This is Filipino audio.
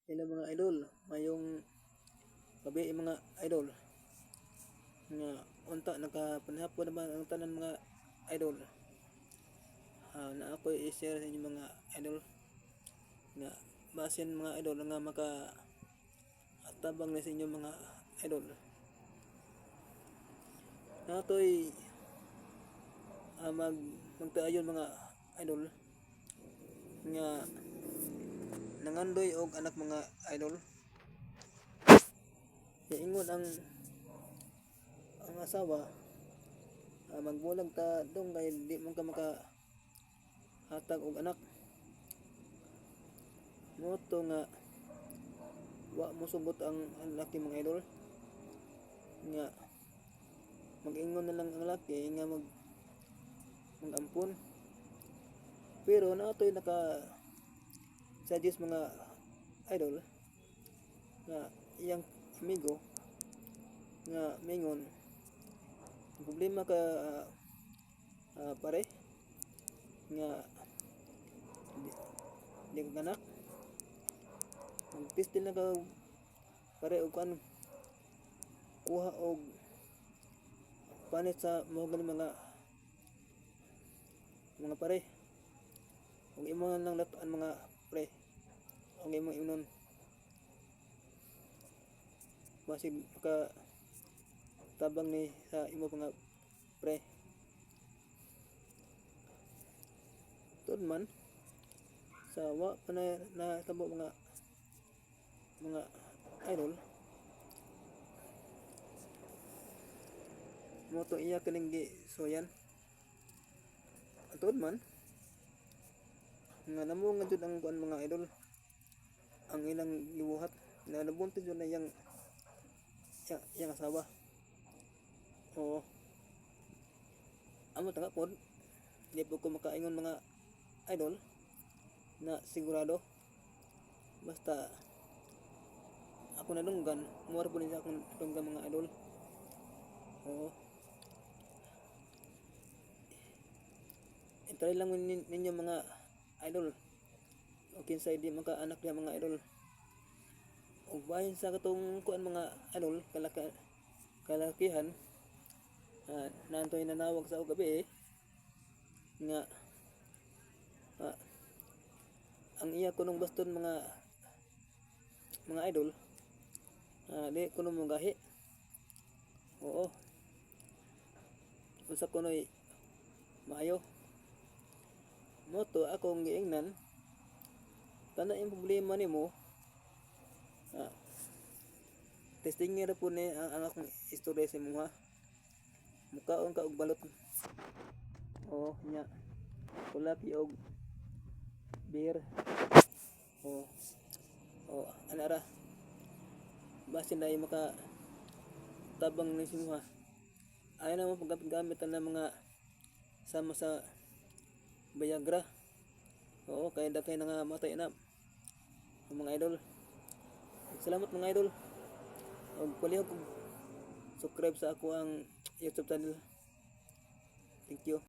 Hello mga idol, mayong gabi mga idol. Nga unta nakapanhapon naman ang tanan mga idol. Na ako i-share sa inyo mga idol nga basin mga idol nga maka atabang na sa inyo mga idol. Natoy magtaayon mga idol nga nangandoy og anak mga idol. Ingon ang asawa magbulag ta dong kay di man ka maka hatag og anak. Moto nga wa mosugot ang laki mga idol nga mag-ingon na lang ang laki nga mag-ampon. Pero natoy naka suggest mga idol nga iyang amigo nga mingon problema ka pare nga di ka anak magpistil na ka pare og kan kuha og panit sa mga pare ug imo lang latan mga pre ug imo inon basig ka tabang ni sa imo mga pre tud man sa wa pa na tabo mga idol moto iya kining gi soyan tud man nga namo nga jud ang kuan mga idol ang ilang gibuhat na nabuntis jud na yang asawa. Oo. Amo tanga pod di po ko makaingon mga idol na sigurado basta ako nalunggan muwar po niya akong nalunggan mga idol. Oo. Try lang ninyo mga idol o kinsay di maka-anak niya mga idol ug bahin sa katong kuan mga idol kalakihan nantoy nanawag sa og gabi nga ang iya kunong baston mga idol di kuno mo gahi. Oo. Unsa kunoy maayo moto akong giingnan kana yung problema nimo testing ra po ni ang akong istorya sa imo ha mukaon ka og balot. Oo nya kulaki og beer. Oo anara basin na maka tabang ni simo ha ay na mo paggamit na mga sama sa Viagra. Oo kay daghay na nga matay na mga idol. Salamat mga idol ug palihog subscribe sa ako ang YouTube channel. Thank you.